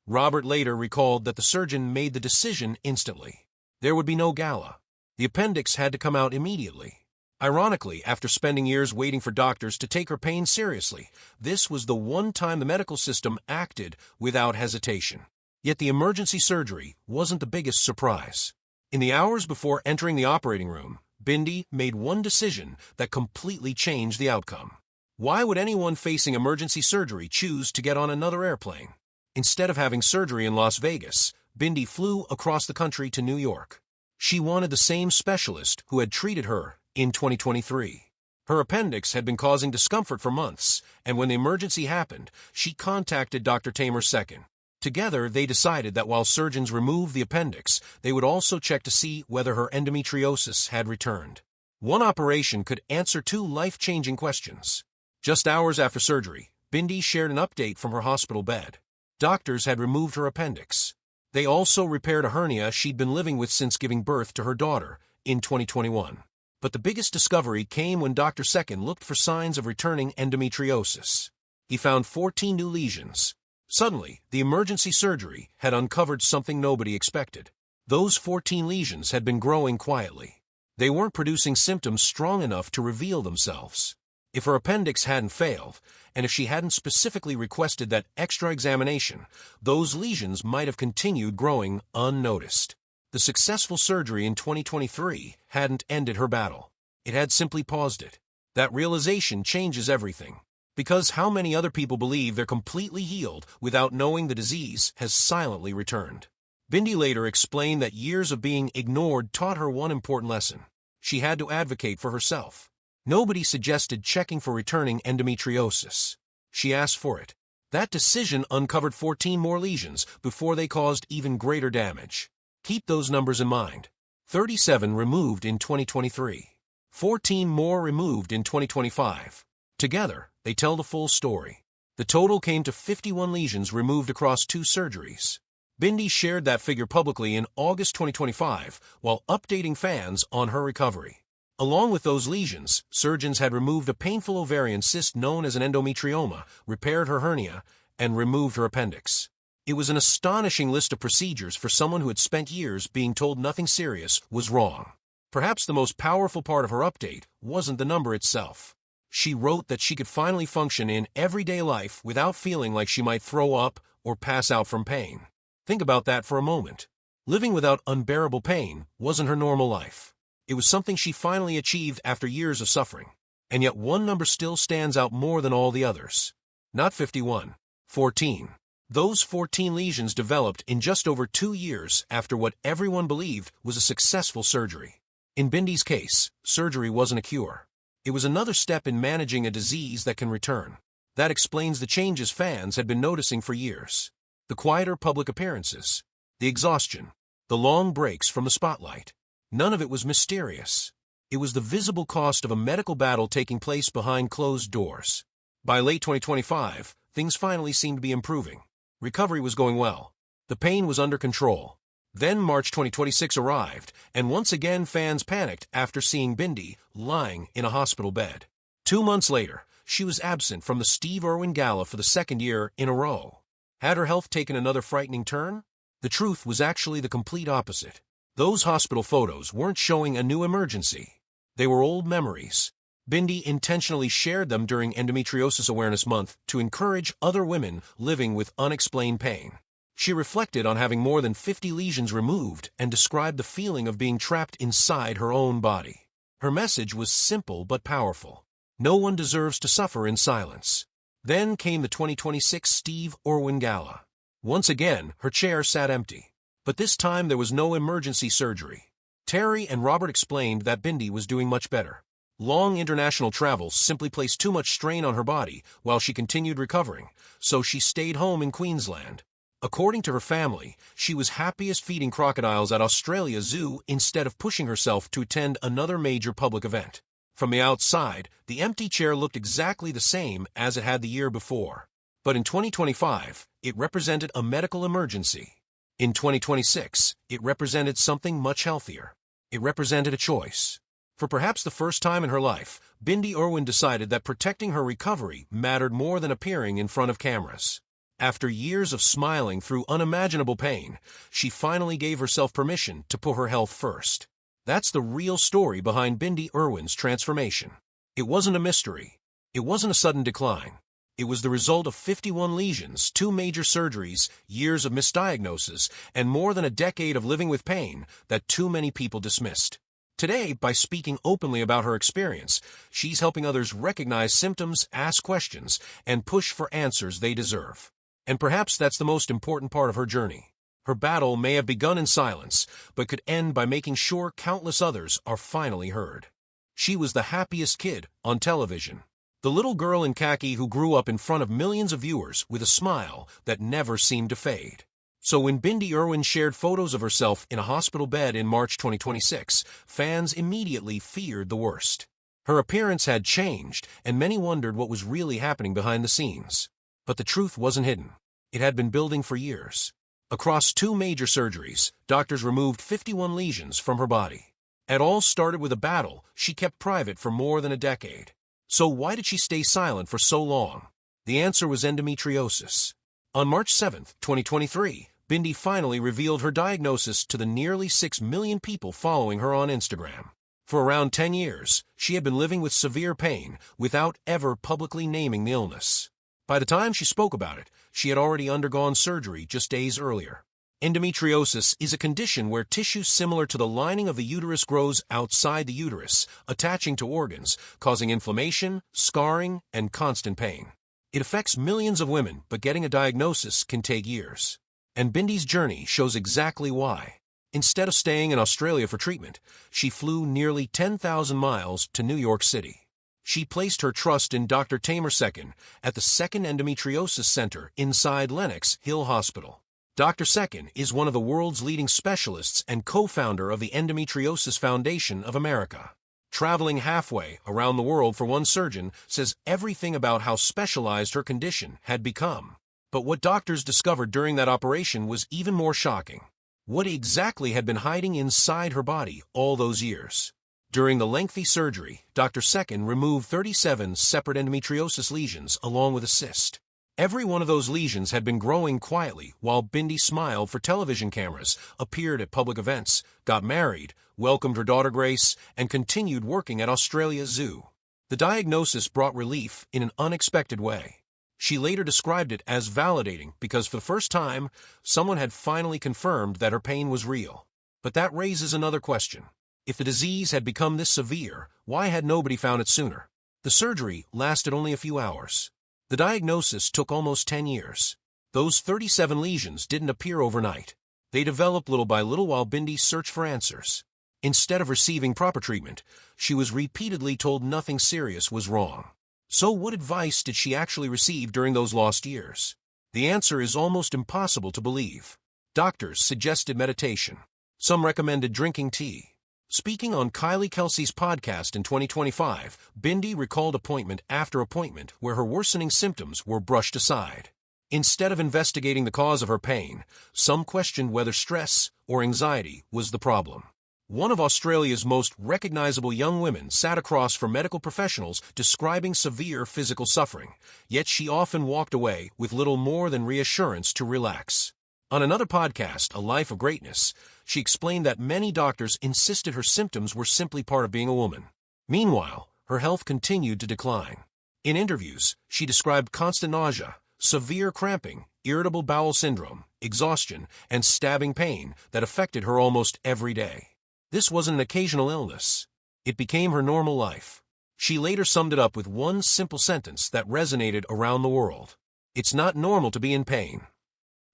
Robert later recalled that the surgeon made the decision instantly. There would be no Gala. The appendix had to come out immediately. Ironically, after spending years waiting for doctors to take her pain seriously, this was the one time the medical system acted without hesitation. Yet the emergency surgery wasn't the biggest surprise. In the hours before entering the operating room, Bindi made one decision that completely changed the outcome. Why would anyone facing emergency surgery choose to get on another airplane? Instead of having surgery in Las Vegas, Bindi flew across the country to New York. She wanted the same specialist who had treated her in 2023. Her appendix had been causing discomfort for months, and when the emergency happened, she contacted Dr. Tamer II. Together, they decided that while surgeons removed the appendix, they would also check to see whether her endometriosis had returned. One operation could answer two life-changing questions. Just hours after surgery, Bindi shared an update from her hospital bed. Doctors had removed her appendix. They also repaired a hernia she'd been living with since giving birth to her daughter in 2021. But the biggest discovery came when Dr. Second looked for signs of returning endometriosis. He found 14 new lesions. Suddenly, the emergency surgery had uncovered something nobody expected. Those 14 lesions had been growing quietly. They weren't producing symptoms strong enough to reveal themselves. If her appendix hadn't failed, and if she hadn't specifically requested that extra examination, those lesions might have continued growing unnoticed. The successful surgery in 2023 hadn't ended her battle. It had simply paused it. That realization changes everything. Because how many other people believe they're completely healed without knowing the disease has silently returned? Bindi later explained that years of being ignored taught her one important lesson. She had to advocate for herself. Nobody suggested checking for returning endometriosis. She asked for it. That decision uncovered 14 more lesions before they caused even greater damage. Keep those numbers in mind. 37 removed in 2023. 14 more removed in 2025. Together, they tell the full story. The total came to 51 lesions removed across 2 surgeries. Bindi shared that figure publicly in August 2025 while updating fans on her recovery. Along with those lesions, surgeons had removed a painful ovarian cyst known as an endometrioma, repaired her hernia, and removed her appendix. It was an astonishing list of procedures for someone who had spent years being told nothing serious was wrong. Perhaps the most powerful part of her update wasn't the number itself. She wrote that she could finally function in everyday life without feeling like she might throw up or pass out from pain. Think about that for a moment. Living without unbearable pain wasn't her normal life. It was something she finally achieved after years of suffering. And yet one number still stands out more than all the others. Not 51. 14. Those 14 lesions developed in just over 2 years after what everyone believed was a successful surgery. In Bindi's case, surgery wasn't a cure. It was another step in managing a disease that can return. That explains the changes fans had been noticing for years. The quieter public appearances, the exhaustion, the long breaks from the spotlight. None of it was mysterious. It was the visible cost of a medical battle taking place behind closed doors. By late 2025, things finally seemed to be improving. Recovery was going well. The pain was under control. Then March 2026 arrived, and once again fans panicked after seeing Bindi lying in a hospital bed. 2 months later, she was absent from the Steve Irwin Gala for the 2nd year in a row. Had her health taken another frightening turn? The truth was actually the complete opposite. Those hospital photos weren't showing a new emergency. They were old memories. Bindi intentionally shared them during Endometriosis Awareness Month to encourage other women living with unexplained pain. She reflected on having more than 50 lesions removed and described the feeling of being trapped inside her own body. Her message was simple but powerful. No one deserves to suffer in silence. Then came the 2026 Steve Irwin Gala. Once again, her chair sat empty. But this time there was no emergency surgery. Terry and Robert explained that Bindi was doing much better. Long international travel simply placed too much strain on her body while she continued recovering, so she stayed home in Queensland. According to her family, she was happiest feeding crocodiles at Australia Zoo instead of pushing herself to attend another major public event. From the outside, the empty chair looked exactly the same as it had the year before. But in 2025, it represented a medical emergency. In 2026, it represented something much healthier. It represented a choice. For perhaps the first time in her life, Bindi Irwin decided that protecting her recovery mattered more than appearing in front of cameras. After years of smiling through unimaginable pain, she finally gave herself permission to put her health first. That's the real story behind Bindi Irwin's transformation. It wasn't a mystery. It wasn't a sudden decline. It was the result of 51 lesions, 2 major surgeries, years of misdiagnosis, and more than a decade of living with pain that too many people dismissed. Today, by speaking openly about her experience, she's helping others recognize symptoms, ask questions, and push for answers they deserve. And perhaps that's the most important part of her journey. Her battle may have begun in silence, but could end by making sure countless others are finally heard. She was the happiest kid on television. The little girl in khaki who grew up in front of millions of viewers with a smile that never seemed to fade. So when Bindi Irwin shared photos of herself in a hospital bed in March 2026, fans immediately feared the worst. Her appearance had changed, and many wondered what was really happening behind the scenes. But the truth wasn't hidden. It had been building for years. Across 2 major surgeries, doctors removed 51 lesions from her body. It all started with a battle she kept private for more than a decade. So why did she stay silent for so long? The answer was endometriosis. On March 7, 2023, Bindi finally revealed her diagnosis to the nearly 6 million people following her on Instagram. For around 10 years, she had been living with severe pain without ever publicly naming the illness. By the time she spoke about it, she had already undergone surgery just days earlier. Endometriosis is a condition where tissue similar to the lining of the uterus grows outside the uterus, attaching to organs, causing inflammation, scarring, and constant pain. It affects millions of women, but getting a diagnosis can take years. And Bindi's journey shows exactly why. Instead of staying in Australia for treatment, she flew nearly 10,000 miles to New York City. She placed her trust in Dr. Tamer Sekin at the Second Endometriosis Center inside Lenox Hill Hospital. Dr. Sekin is one of the world's leading specialists and co-founder of the Endometriosis Foundation of America. Traveling halfway around the world for one surgeon says everything about how specialized her condition had become. But what doctors discovered during that operation was even more shocking. What exactly had been hiding inside her body all those years? During the lengthy surgery, Dr. Sekin removed 37 separate endometriosis lesions along with a cyst. Every one of those lesions had been growing quietly while Bindi smiled for television cameras, appeared at public events, got married, welcomed her daughter Grace, and continued working at Australia's zoo. The diagnosis brought relief in an unexpected way. She later described it as validating because for the first time, someone had finally confirmed that her pain was real. But that raises another question. If the disease had become this severe, why had nobody found it sooner? The surgery lasted only a few hours. The diagnosis took almost 10 years. Those 37 lesions didn't appear overnight. They developed little by little while Bindi searched for answers. Instead of receiving proper treatment, she was repeatedly told nothing serious was wrong. So what advice did she actually receive during those lost years? The answer is almost impossible to believe. Doctors suggested meditation. Some recommended drinking tea. Speaking on Kylie Kelsey's podcast in 2025, Bindi recalled appointment after appointment where her worsening symptoms were brushed aside. Instead of investigating the cause of her pain, some questioned whether stress or anxiety was the problem. One of Australia's most recognizable young women sat across from medical professionals describing severe physical suffering, yet she often walked away with little more than reassurance to relax. On another podcast, A Life of Greatness, she explained that many doctors insisted her symptoms were simply part of being a woman. Meanwhile, her health continued to decline. In interviews, she described constant nausea, severe cramping, irritable bowel syndrome, exhaustion, and stabbing pain that affected her almost every day. This wasn't an occasional illness. It became her normal life. She later summed it up with one simple sentence that resonated around the world. It's not normal to be in pain.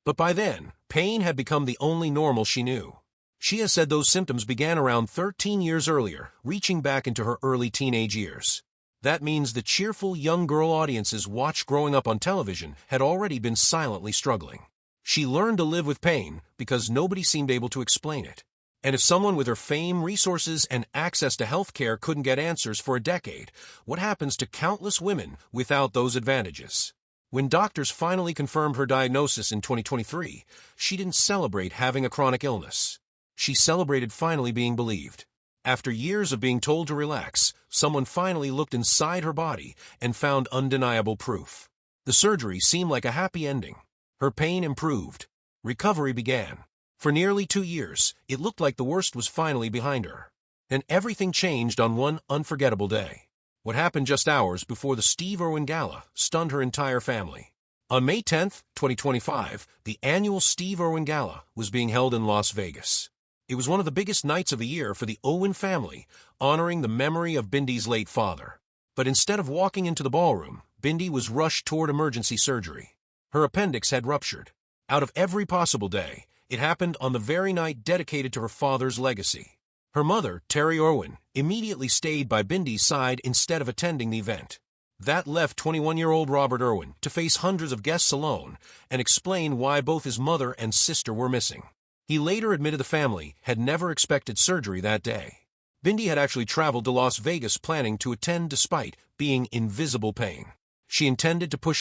But by then, pain had become the only normal she knew. She has said those symptoms began around 13 years earlier, reaching back into her early teenage years. That means the cheerful young girl audiences watched growing up on television had already been silently struggling. She learned to live with pain because nobody seemed able to explain it. And if someone with her fame, resources, and access to health care couldn't get answers for a decade, what happens to countless women without those advantages? When doctors finally confirmed her diagnosis in 2023, she didn't celebrate having a chronic illness. She celebrated finally being believed. After years of being told to relax, someone finally looked inside her body and found undeniable proof. The surgery seemed like a happy ending. Her pain improved. Recovery began. For nearly 2 years, it looked like the worst was finally behind her. And everything changed on one unforgettable day. What happened just hours before the Steve Irwin Gala stunned her entire family. On May 10, 2025, the annual Steve Irwin Gala was being held in Las Vegas. It was one of the biggest nights of the year for the Irwin family, honoring the memory of Bindi's late father. But instead of walking into the ballroom, Bindi was rushed toward emergency surgery. Her appendix had ruptured. Out of every possible day, it happened on the very night dedicated to her father's legacy. Her mother, Terry Irwin, immediately stayed by Bindi's side instead of attending the event. That left 21-year-old Robert Irwin to face hundreds of guests alone and explain why both his mother and sister were missing. He later admitted the family had never expected surgery that day. Bindi had actually traveled to Las Vegas planning to attend despite being in visible pain. She intended to push